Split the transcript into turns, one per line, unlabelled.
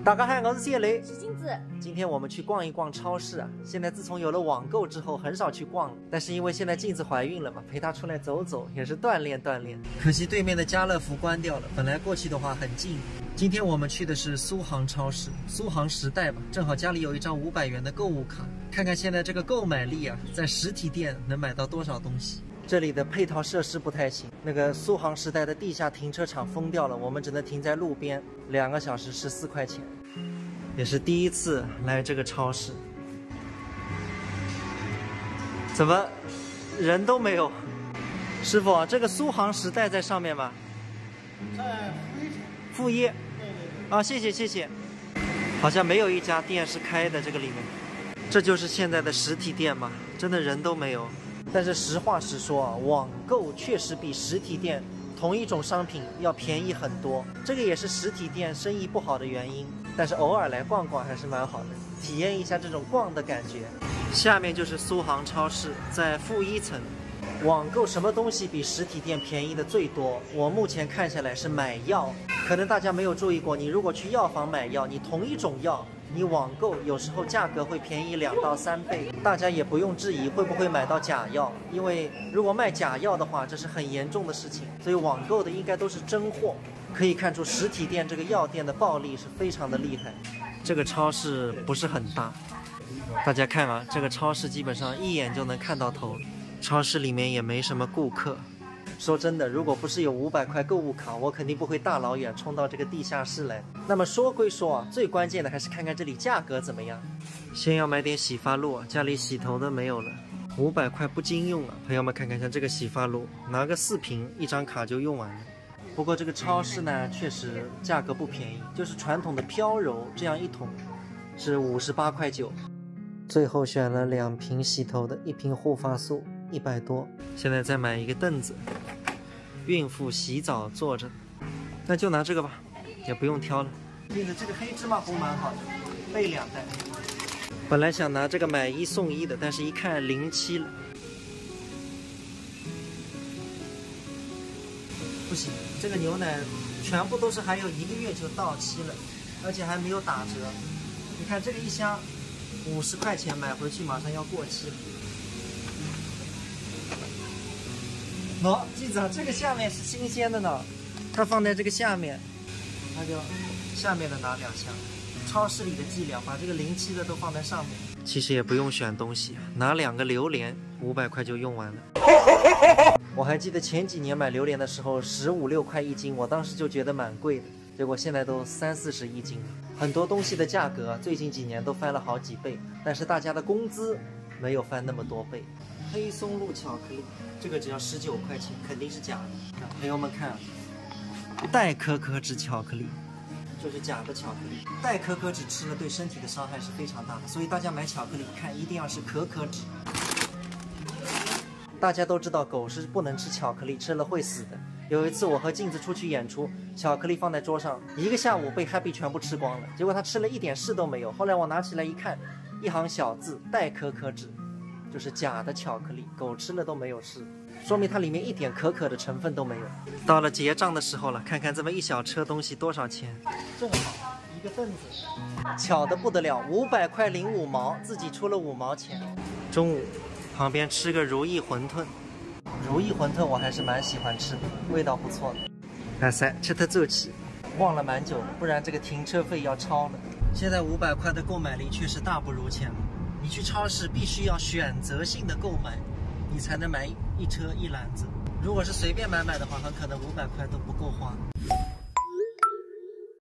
大家好，我是谢雷，
是镜子。
今天我们去逛一逛超市啊。现在自从有了网购之后，很少去逛了。但是因为现在镜子怀孕了嘛，陪她出来走走也是锻炼锻炼。可惜对面的家乐福关掉了，本来过去的话很近。今天我们去的是苏杭超市，苏杭时代吧，正好家里有一张500元的购物卡，看看现在这个购买力啊，在实体店能买到多少东西。这里的配套设施不太行，那个苏杭时代的地下停车场封掉了，我们只能停在路边，2个小时14块钱。也是第一次来这个超市，怎么人都没有？师傅，这个苏杭时代在上面吗？
在
副业。啊，谢谢谢谢。好像没有一家店是开的，这个里面。这就是现在的实体店吗？真的人都没有。但是实话实说啊，网购确实比实体店同一种商品要便宜很多，这个也是实体店生意不好的原因。但是偶尔来逛逛还是蛮好的，体验一下这种逛的感觉。下面就是苏杭超市，在负1层。网购什么东西比实体店便宜的最多？我目前看下来是买药。可能大家没有注意过，你如果去药房买药，你同一种药，你网购有时候价格会便宜2到3倍。大家也不用质疑会不会买到假药，因为如果卖假药的话，这是很严重的事情。所以网购的应该都是真货。可以看出实体店这个药店的暴利是非常的厉害。这个超市不是很大，大家看啊，这个超市基本上一眼就能看到头。超市里面也没什么顾客。说真的，如果不是有500块购物卡，我肯定不会大老远冲到这个地下室来。那么说归说啊，最关键的还是看看这里价格怎么样。先要买点洗发露，家里洗头的没有了，500块不经用啊。朋友们看看，像这个洗发露，拿个4瓶，1张卡就用完了。不过这个超市呢，确实价格不便宜，就是传统的飘柔这样1桶是58块9。最后选了2瓶洗头的，1瓶护发素100多。现在再买一个凳子，孕妇洗澡坐着，那就拿这个吧，也不用挑了。这个黑芝麻糊蛮好的，备2袋。本来想拿这个买1送1的，但是一看07了，不行，这个牛奶全部都是还有1个月就到期了，而且还没有打折。你看这个一箱50块钱买回去马上要过期了。喏，记子啊，这个下面是新鲜的呢，它放在这个下面，那就下面的拿2箱。超市里的伎俩，把这个07的都放在上面。其实也不用选东西，拿2个榴莲，500块就用完了。我还记得前几年买榴莲的时候，15、16块1斤，我当时就觉得蛮贵的，结果现在都30、40一斤了。很多东西的价格最近几年都翻了好几倍，但是大家的工资没有翻那么多倍。黑松露巧克力，这个只要19块钱，肯定是假的。朋友们看，代可可脂巧克力就是假的巧克力。代可可脂吃了对身体的伤害是非常大的，所以大家买巧克力看一定要是可可脂。大家都知道狗是不能吃巧克力，吃了会死的。有一次我和镜子出去演出，巧克力放在桌上，1个下午被 Happy 全部吃光了，结果他吃了一点事都没有。后来我拿起来一看，一行小字，代可可脂，就是假的巧克力，狗吃了都没有事，说明它里面一点可可的成分都没有。到了结账的时候了，看看这么一小车东西多少钱，正好一个凳子，巧得不得了，500块05毛，自己出了5毛钱。中午旁边吃个如意馄饨，如意馄饨我还是蛮喜欢吃的，味道不错的。哎塞，吃它走起，忘了蛮久了，不然这个停车费要超了。现在500块的购买力确实大不如前了。你去超市必须要选择性的购买，你才能买1车1篮子。如果是随便买的话，很可能500块都不够花。